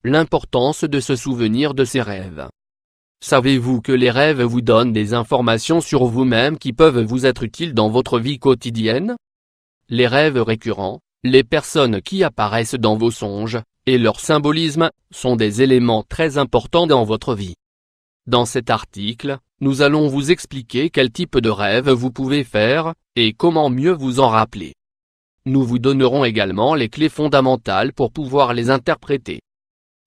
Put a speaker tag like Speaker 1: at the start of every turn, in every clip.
Speaker 1: l'importance de se souvenir de ses rêves. Savez-vous que les rêves vous donnent des informations sur vous-même qui peuvent vous être utiles dans votre vie quotidienne? Les rêves récurrents, les personnes qui apparaissent dans vos songes, et leur symbolisme, sont des éléments très importants dans votre vie. Dans cet article, nous allons vous expliquer quel type de rêve vous pouvez faire, et comment mieux vous en rappeler. Nous vous donnerons également les clés fondamentales pour pouvoir les interpréter.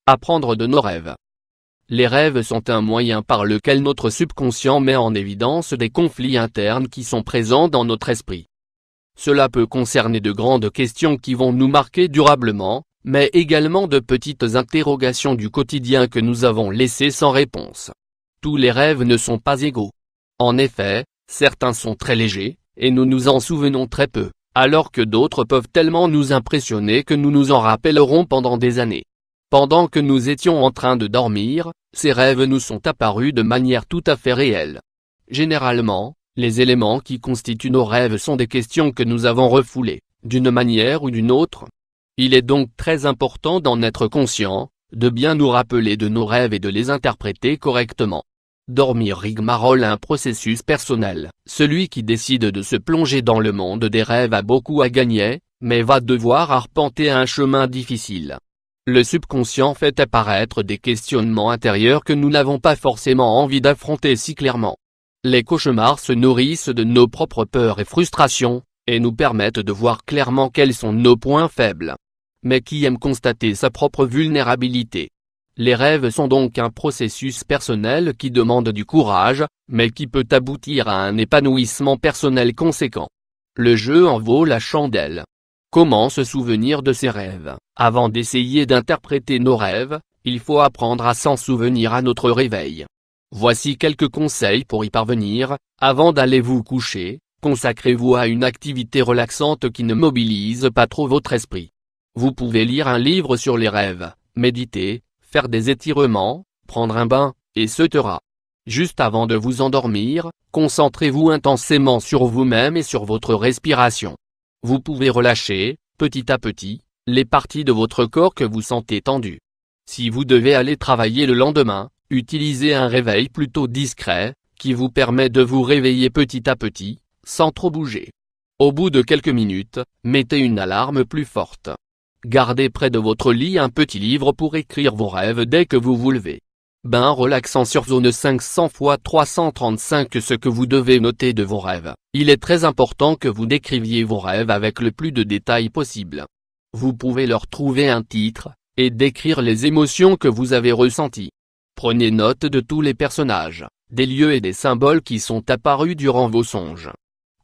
Speaker 1: Apprendre de nos rêves. Les rêves sont un moyen par lequel notre subconscient met en évidence des conflits internes qui sont présents dans notre esprit. Cela peut concerner de grandes questions qui vont nous marquer durablement, mais également de petites interrogations du quotidien que nous avons laissées sans réponse. Tous les rêves ne sont pas égaux. En effet, certains sont très légers, et nous nous en souvenons très peu, alors que d'autres peuvent tellement nous impressionner que nous nous en rappellerons pendant des années. Pendant que nous étions en train de dormir, ces rêves nous sont apparus de manière tout à fait réelle. Généralement, les éléments qui constituent nos rêves sont des questions que nous avons refoulées, d'une manière ou d'une autre. Il est donc très important d'en être conscient, de bien nous rappeler de nos rêves et de les interpréter correctement. Dormir rigmarole un processus personnel. Celui qui décide de se plonger dans le monde des rêves a beaucoup à gagner, mais va devoir arpenter un chemin difficile. Le subconscient fait apparaître des questionnements intérieurs que nous n'avons pas forcément envie d'affronter si clairement. Les cauchemars se nourrissent de nos propres peurs et frustrations, et nous permettent de voir clairement quels sont nos points faibles. Mais qui aime constater sa propre vulnérabilité? Les rêves sont donc un processus personnel qui demande du courage, mais qui peut aboutir à un épanouissement personnel conséquent. Le jeu en vaut la chandelle. Comment se souvenir de ses rêves? Avant d'essayer d'interpréter nos rêves, il faut apprendre à s'en souvenir à notre réveil. Voici quelques conseils pour y parvenir. Avant d'aller vous coucher, consacrez-vous à une activité relaxante qui ne mobilise pas trop votre esprit. Vous pouvez lire un livre sur les rêves, méditer, faire des étirements, prendre un bain, etc. Juste avant de vous endormir, concentrez-vous intensément sur vous-même et sur votre respiration. Vous pouvez relâcher, petit à petit, les parties de votre corps que vous sentez tendues. Si vous devez aller travailler le lendemain, utilisez un réveil plutôt discret, qui vous permet de vous réveiller petit à petit, sans trop bouger. Au bout de quelques minutes, mettez une alarme plus forte. Gardez près de votre lit un petit livre pour écrire vos rêves dès que vous vous levez. Bain relaxant sur zone 500 x 335. Ce que vous devez noter de vos rêves. Il est très important que vous décriviez vos rêves avec le plus de détails possible. Vous pouvez leur trouver un titre, et décrire les émotions que vous avez ressenties. Prenez note de tous les personnages, des lieux et des symboles qui sont apparus durant vos songes.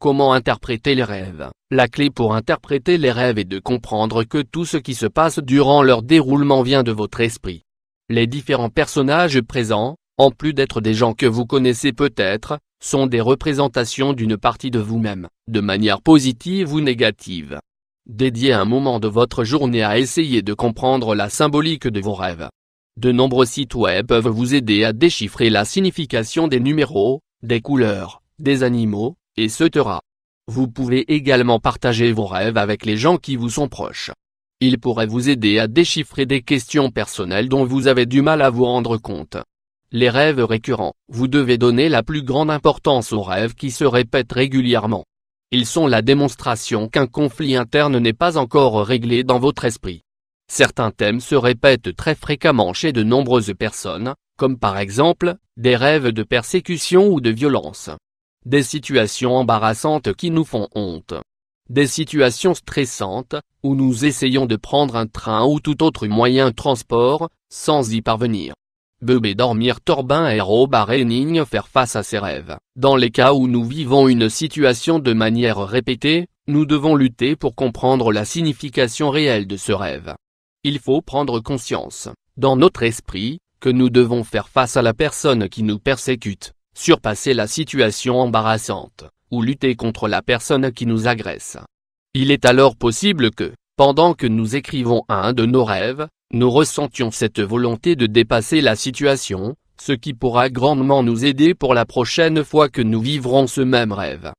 Speaker 1: Comment interpréter les rêves? La clé pour interpréter les rêves est de comprendre que tout ce qui se passe durant leur déroulement vient de votre esprit. Les différents personnages présents, en plus d'être des gens que vous connaissez peut-être, sont des représentations d'une partie de vous-même, de manière positive ou négative. Dédiez un moment de votre journée à essayer de comprendre la symbolique de vos rêves. De nombreux sites web peuvent vous aider à déchiffrer la signification des numéros, des couleurs, des animaux, etc. Vous pouvez également partager vos rêves avec les gens qui vous sont proches. Ils pourraient vous aider à déchiffrer des questions personnelles dont vous avez du mal à vous rendre compte. Les rêves récurrents. Vous devez donner la plus grande importance aux rêves qui se répètent régulièrement. Ils sont la démonstration qu'un conflit interne n'est pas encore réglé dans votre esprit. Certains thèmes se répètent très fréquemment chez de nombreuses personnes, comme par exemple, des rêves de persécution ou de violence. Des situations embarrassantes qui nous font honte. Des situations stressantes, où nous essayons de prendre un train ou tout autre moyen de transport, sans y parvenir. Bébé dormir Torbin héros énigme faire face à ses rêves. Dans les cas où nous vivons une situation de manière répétée, nous devons lutter pour comprendre la signification réelle de ce rêve. Il faut prendre conscience, dans notre esprit, que nous devons faire face à la personne qui nous persécute, surpasser la situation embarrassante, ou lutter contre la personne qui nous agresse. Il est alors possible que, pendant que nous écrivons un de nos rêves, nous ressentions cette volonté de dépasser la situation, ce qui pourra grandement nous aider pour la prochaine fois que nous vivrons ce même rêve.